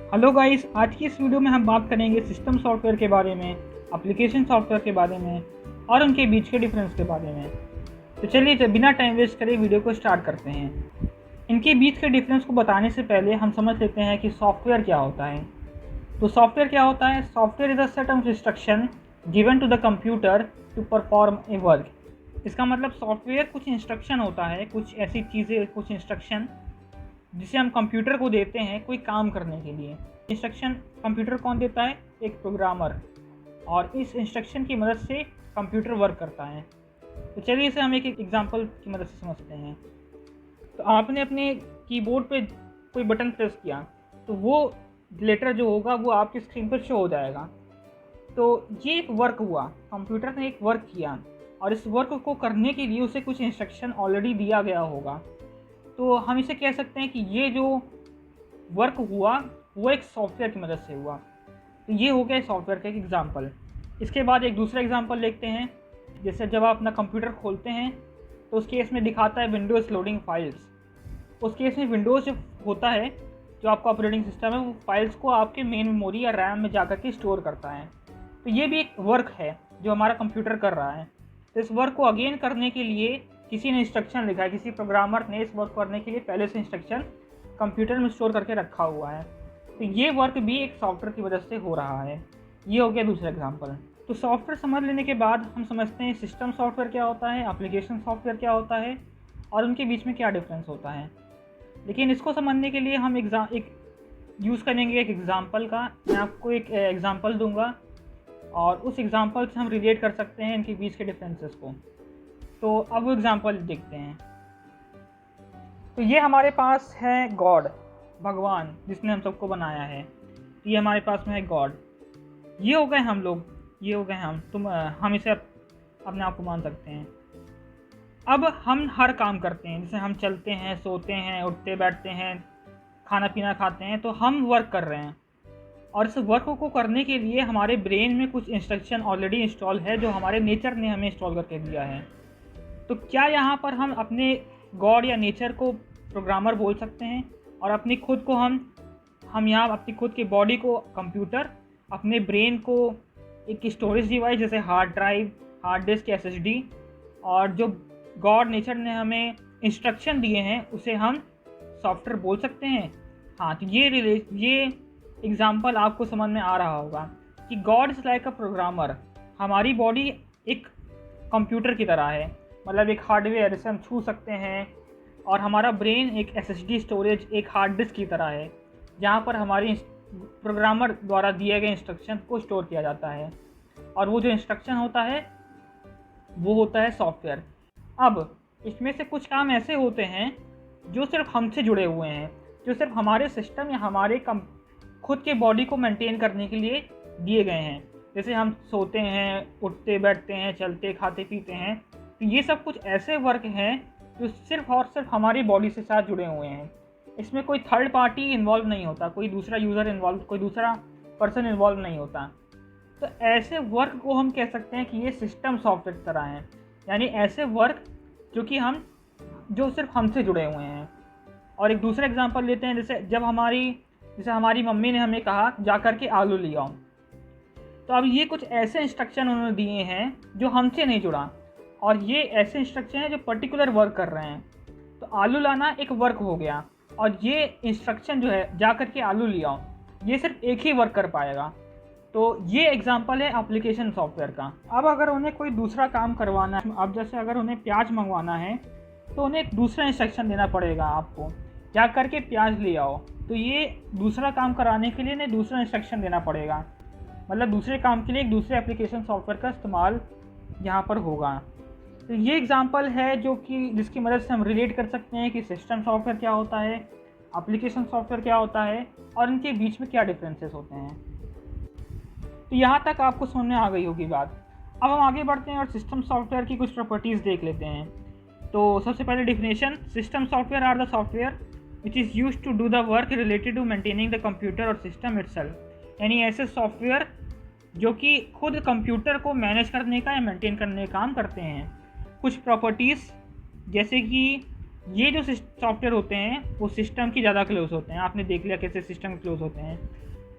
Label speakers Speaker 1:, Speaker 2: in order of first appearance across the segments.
Speaker 1: Hello guys, आज की इस वीडियो में हम बात करेंगे सिस्टम सॉफ्टवेयर के बारे में, एप्लीकेशन सॉफ्टवेयर के बारे में और उनके बीच के डिफरेंस के बारे में। तो चलिए बिना टाइम वेस्ट करे वीडियो को स्टार्ट करते हैं। इनके बीच के डिफरेंस को बताने से पहले हम समझ लेते हैं कि सॉफ्टवेयर क्या होता है। तो सॉफ्टवेयर क्या होता है? Software is a set of instruction given to the computer to perform a work. इसका मतलब सॉफ्टवेयर कुछ इंस्ट्रक्शन होता है, कुछ ऐसी चीज़ें, कुछ इंस्ट्रक्शन जिसे हम कंप्यूटर को देते हैं कोई काम करने के लिए। इंस्ट्रक्शन कंप्यूटर कौन देता है? एक प्रोग्रामर। और इस इंस्ट्रक्शन की मदद से कंप्यूटर वर्क करता है। तो चलिए इसे हम एक एग्जांपल की मदद से समझते हैं। तो आपने अपने कीबोर्ड पे कोई बटन प्रेस किया तो वो लेटर जो होगा वो आपकी स्क्रीन पर शो हो जाएगा। तो ये एक वर्क हुआ, कंप्यूटर ने एक वर्क किया और इस वर्क को करने के लिए उसे कुछ इंस्ट्रक्शन ऑलरेडी दिया गया होगा। तो हम इसे कह सकते हैं कि ये जो वर्क हुआ वो एक सॉफ्टवेयर की मदद से हुआ। तो ये हो गया सॉफ्टवेयर का एक एग्जांपल। इसके बाद एक दूसरा एग्जांपल देखते हैं। जैसे जब आप अपना कंप्यूटर खोलते हैं तो उस केस में दिखाता है विंडोज़ लोडिंग फाइल्स। उस केस में विंडोज़ जो होता है, जो आपका ऑपरेटिंग सिस्टम है, वो फाइल्स को आपके मेन मेमोरी या रैम में जाकर के स्टोर करता है। तो ये भी एक वर्क है जो हमारा कंप्यूटर कर रहा है। तो इस वर्क को अगेन करने के लिए किसी ने इंस्ट्रक्शन लिखा है, किसी प्रोग्रामर ने इस वर्क करने के लिए पहले से इंस्ट्रक्शन कंप्यूटर में स्टोर करके रखा हुआ है। तो ये वर्क भी एक सॉफ्टवेयर की वजह से हो रहा है। ये हो गया दूसरा एग्जांपल। तो सॉफ्टवेयर समझ लेने के बाद हम समझते हैं सिस्टम सॉफ्टवेयर क्या होता है, एप्लीकेशन सॉफ्टवेयर क्या होता है और उनके बीच में क्या डिफरेंस होता है। लेकिन इसको समझने के लिए हम एक यूज़ करेंगे एक एग्ज़ाम्पल का। मैं आपको एक एग्ज़ाम्पल दूंगा और उस एग्ज़ाम्पल से हम रिलेट कर सकते हैं इनके बीच के डिफरेंसेस को। तो अब वो एग्ज़ाम्पल देखते हैं। तो ये हमारे पास है गॉड, भगवान जिसने हम सबको बनाया है। तो ये हमारे पास में है गॉड। ये हो गए हम लोग, ये हो गए हम इसे अपने आप को मान सकते हैं। अब हम हर काम करते हैं, जैसे हम चलते हैं, सोते हैं, उठते बैठते हैं, खाना पीना खाते हैं, तो हम वर्क कर रहे हैं। और इस वर्क को करने के लिए हमारे ब्रेन में कुछ इंस्ट्रक्शन ऑलरेडी इंस्टॉल है जो हमारे नेचर ने हमें इंस्टॉल करके दिया है। तो क्या यहाँ पर हम अपने गॉड या नेचर को प्रोग्रामर बोल सकते हैं और अपनी खुद को हम यहाँ अपनी खुद की बॉडी को कंप्यूटर, अपने ब्रेन को एक स्टोरेज डिवाइस जैसे hard drive, hard disk, SSD, और जो गॉड नेचर ने हमें इंस्ट्रक्शन दिए हैं उसे हम सॉफ्टवेयर बोल सकते हैं? हाँ, तो ये एग्जाम्पल आपको समझ में आ रहा होगा कि God is like a programmer. हमारी बॉडी एक कंप्यूटर की तरह है, मतलब एक हार्डवेयर जिसे हम छू सकते हैं, और हमारा ब्रेन एक एसएसडी स्टोरेज, एक हार्ड डिस्क की तरह है जहाँ पर हमारी प्रोग्रामर द्वारा दिए गए इंस्ट्रक्शन को स्टोर किया जाता है। और वो जो इंस्ट्रक्शन होता है वो होता है सॉफ्टवेयर। अब इसमें से कुछ काम ऐसे होते हैं जो सिर्फ हमसे जुड़े हुए हैं, जो सिर्फ हमारे सिस्टम या हमारे खुद के बॉडी को मेंटेन करने के लिए दिए गए हैं। जैसे हम सोते हैं, उठते बैठते हैं, चलते खाते पीते हैं। तो ये सब कुछ ऐसे वर्क हैं जो सिर्फ और सिर्फ हमारी बॉडी से साथ जुड़े हुए हैं। इसमें कोई थर्ड पार्टी इन्वॉल्व नहीं होता, कोई दूसरा यूज़र इन्वॉल्व, कोई दूसरा पर्सन इन्वॉल्व नहीं होता। तो ऐसे वर्क को हम कह सकते हैं कि ये सिस्टम सॉफ्टवेयर की तरह हैं, यानी ऐसे वर्क जो सिर्फ हमसे जुड़े हुए हैं। और एक दूसरा एग्जांपल लेते हैं। जैसे हमारी मम्मी ने हमें कहा जा कर के आलू ले आओ। तो अब ये कुछ ऐसे इंस्ट्रक्शन उन्होंने दिए हैं जो हमसे नहीं जुड़ा, और ये ऐसे इंस्ट्रक्शन हैं जो पर्टिकुलर वर्क कर रहे हैं। तो आलू लाना एक वर्क हो गया, और ये इंस्ट्रक्शन जो है जा कर के आलू ले आओ, ये सिर्फ एक ही वर्क कर पाएगा। तो ये एग्जांपल है एप्लीकेशन सॉफ्टवेयर का। अब अगर उन्हें कोई दूसरा काम करवाना है, अब जैसे अगर उन्हें प्याज मंगवाना है तो उन्हें एक दूसरा इंस्ट्रक्शन देना पड़ेगा, आपको जा करके प्याज ले आओ। तो ये दूसरा काम कराने के लिए उन्हें दूसरा इंस्ट्रक्शन देना पड़ेगा, मतलब दूसरे काम के लिए एक दूसरे एप्लीकेशन सॉफ्टवेयर का इस्तेमाल यहाँ पर होगा। तो ये एग्जांपल है जिसकी मदद से हम रिलेट कर सकते हैं कि सिस्टम सॉफ्टवेयर क्या होता है, एप्लीकेशन सॉफ्टवेयर क्या होता है और इनके बीच में क्या डिफरेंसेस होते हैं। तो यहाँ तक आपको समझ में आ गई होगी बात। अब हम आगे बढ़ते हैं और सिस्टम सॉफ्टवेयर की कुछ प्रॉपर्टीज़ देख लेते हैं। तो सबसे पहले definition, system software are the software which is used to do the work related to maintaining the computer और सिस्टम इटसेल्फ। यानी ऐसे सॉफ्टवेयर जो कि खुद कंप्यूटर को मैनेज करने का या मेंटेन करने का काम करते हैं। कुछ प्रॉपर्टीज़ जैसे कि ये जो सॉफ्टवेयर होते हैं वो सिस्टम की ज़्यादा क्लोज होते हैं। आपने देख लिया कैसे सिस्टम क्लोज होते हैं।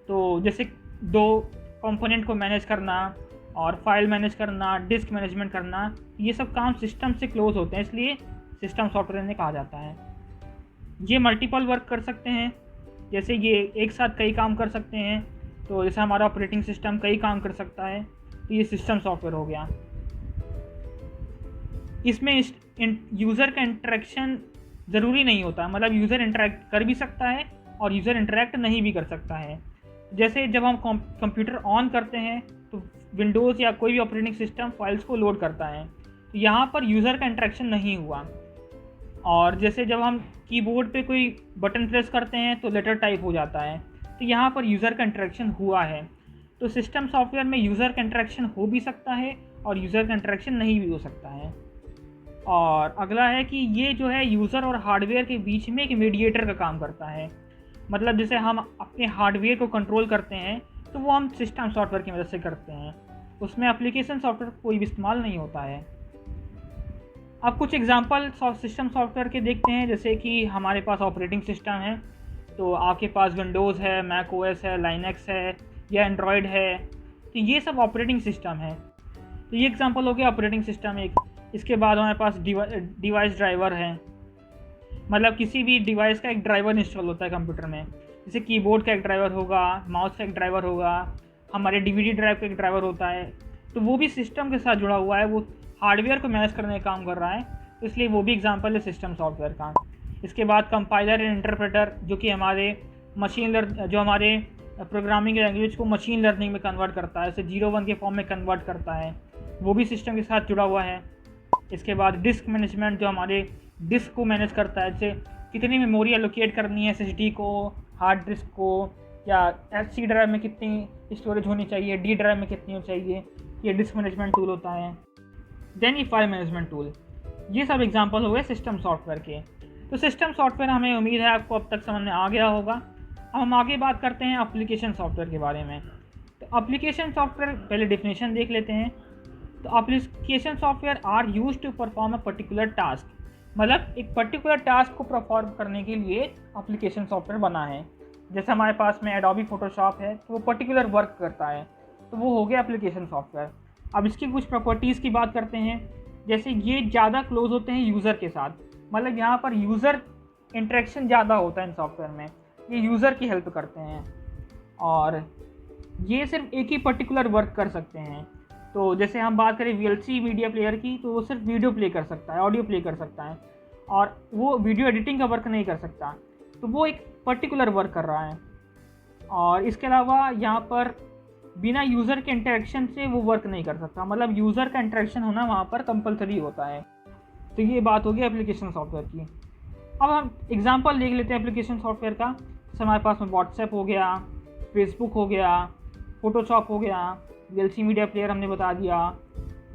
Speaker 1: तो जैसे 2 कंपोनेंट को मैनेज करना और फाइल मैनेज करना, डिस्क मैनेजमेंट करना, ये सब काम सिस्टम से क्लोज होते हैं, इसलिए सिस्टम सॉफ्टवेयर ने कहा जाता है। ये मल्टीपल वर्क कर सकते हैं, जैसे ये एक साथ कई काम कर सकते हैं। तो जैसे हमारा ऑपरेटिंग सिस्टम कई काम कर सकता है, तो ये सिस्टम सॉफ्टवेयर हो गया। इसमें यूज़र का इंटरेक्शन ज़रूरी नहीं होता, मतलब यूज़र इंटरेक्ट कर भी सकता है और यूज़र इंटरेक्ट नहीं भी कर सकता है। जैसे जब हम कंप्यूटर ऑन करते हैं तो विंडोज़ या कोई भी ऑपरेटिंग सिस्टम फाइल्स को लोड करता है, तो यहाँ पर यूज़र का इंटरेक्शन नहीं हुआ। और जैसे जब हम कीबोर्ड पे कोई बटन प्रेस करते हैं तो लेटर टाइप हो जाता है, तो यहाँ पर यूज़र का इंटरेक्शन हुआ है। तो सिस्टम सॉफ्टवेयर में यूज़र का इंटरेक्शन हो भी सकता है और यूज़र का इंटरेक्शन नहीं भी हो सकता है। और अगला है कि ये जो है यूज़र और हार्डवेयर के बीच में एक मीडिएटर का काम करता है। मतलब जैसे हम अपने हार्डवेयर को कंट्रोल करते हैं तो वो हम सिस्टम सॉफ्टवेयर की मदद से करते हैं, उसमें एप्लीकेशन सॉफ्टवेयर कोई भी इस्तेमाल नहीं होता है। अब कुछ एग्जांपल सिस्टम सॉफ्टवेयर के देखते हैं। जैसे कि हमारे पास ऑपरेटिंग सिस्टम है, तो आपके पास विंडोज़ है, मैक ओएस है, लाइनक्स है या एंड्रॉयड है, तो ये सब ऑपरेटिंग सिस्टम है। तो ये एग्जांपल हो गया ऑपरेटिंग सिस्टम एक। इसके बाद हमारे पास डिवाइस ड्राइवर है, मतलब किसी भी डिवाइस का एक ड्राइवर इंस्टॉल होता है कंप्यूटर में। जैसे कीबोर्ड का एक ड्राइवर होगा, माउस का एक ड्राइवर होगा, हमारे डीवीडी ड्राइव का एक ड्राइवर होता है, तो वो भी सिस्टम के साथ जुड़ा हुआ है, वो हार्डवेयर को मैनेज करने का काम कर रहा है, तो इसलिए वो भी एग्जांपल है सिस्टम सॉफ्टवेयर का। इसके बाद कंपाइलर एंड इंटरप्रेटर, जो कि हमारे जो हमारे प्रोग्रामिंग लैंग्वेज को मशीन लर्निंग में कन्वर्ट करता है, इसे 0-1 के फॉर्म में कन्वर्ट करता है, वो भी सिस्टम के साथ जुड़ा हुआ है। इसके बाद डिस्क मैनेजमेंट, जो हमारे डिस्क को मैनेज करता है, जैसे कितनी मेमोरी एलोकेट करनी है एसएसडी को, हार्ड डिस्क को, या सी ड्राइव में कितनी स्टोरेज होनी चाहिए, डी ड्राइव में कितनी होनी चाहिए, ये डिस्क मैनेजमेंट टूल होता है। देन ये फाइल मैनेजमेंट टूल, ये सब एग्जांपल हो गए सिस्टम सॉफ्टवेयर के। तो सिस्टम सॉफ्टवेयर हमें उम्मीद है आपको अब तक समझ में आ गया होगा। अब हम आगे बात करते हैं एप्लीकेशन सॉफ्टवेयर के बारे में। तो एप्लीकेशन सॉफ्टवेयर पहले डेफिनेशन देख लेते हैं। तो application software are used to perform a particular task, मतलब एक पर्टिकुलर टास्क को परफॉर्म करने के लिए एप्लीकेशन सॉफ्टवेयर बना है। जैसे हमारे पास में एडोबी फोटोशॉप है, तो वो पर्टिकुलर वर्क करता है, तो वो हो गया एप्लीकेशन सॉफ्टवेयर। अब इसकी कुछ प्रॉपर्टीज़ की बात करते हैं। जैसे ये ज़्यादा क्लोज होते हैं यूज़र के साथ, मतलब यहाँ पर यूज़र इंटरेक्शन ज़्यादा होता है इन सॉफ्टवेयर में, ये यूज़र की हेल्प करते हैं। और ये सिर्फ एक ही पर्टिकुलर वर्क कर सकते हैं। तो जैसे हम बात करें VLC मीडिया प्लेयर की, तो वो सिर्फ वीडियो प्ले कर सकता है, ऑडियो प्ले कर सकता है, और वो वीडियो एडिटिंग का वर्क नहीं कर सकता, तो वो एक पर्टिकुलर वर्क कर रहा है। और इसके अलावा यहाँ पर बिना यूज़र के इंटरेक्शन से वो वर्क नहीं कर सकता, मतलब यूज़र का इंटरेक्शन होना वहाँ पर कंपलसरी होता है। तो ये बात होगी एप्लीकेशन सॉफ्टवेयर की। अब हम एग्जांपल देख लेते हैं एप्लीकेशन सॉफ्टवेयर का। जैसे हमारे पास में व्हाट्सएप हो गया, फेसबुक हो गया, फोटोशॉप हो गया, VLC मीडिया प्लेयर हमने बता दिया,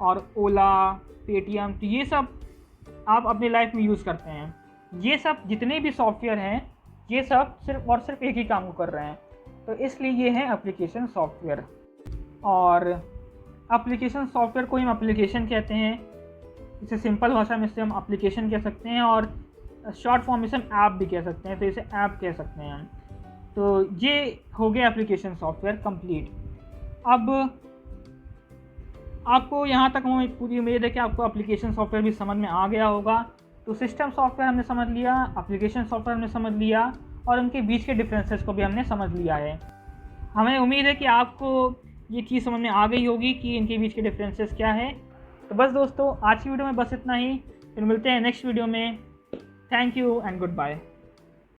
Speaker 1: और ओला, पेटीएम, तो ये सब आप अपनी लाइफ में यूज़ करते हैं। ये सब जितने भी सॉफ्टवेयर हैं, ये सब सिर्फ और सिर्फ एक ही काम को कर रहे हैं, तो इसलिए ये है एप्लीकेशन सॉफ्टवेयर। और एप्लीकेशन सॉफ्टवेयर को हम एप्लीकेशन कहते हैं, इसे सिंपल भाषा में इसे हम एप्लीकेशन कह सकते हैं, और शॉर्ट फॉर्म में से हम ऐप भी कह सकते हैं, तो इसे ऐप कह सकते हैं हम। तो ये हो गया एप्लीकेशन सॉफ्टवेयर कंप्लीट। अब आपको यहाँ तक हमें पूरी उम्मीद है कि आपको एप्लीकेशन सॉफ्टवेयर भी समझ में आ गया होगा। तो सिस्टम सॉफ्टवेयर हमने समझ लिया, एप्लीकेशन सॉफ्टवेयर हमने समझ लिया, और उनके बीच के डिफरेंसेस को भी हमने समझ लिया है। हमें उम्मीद है कि आपको ये चीज़ समझ में आ गई होगी कि इनके बीच के डिफरेंसेस क्या है। तो बस दोस्तों, आज की वीडियो में बस इतना ही, फिर मिलते हैं नेक्स्ट वीडियो में। Thank you and good bye.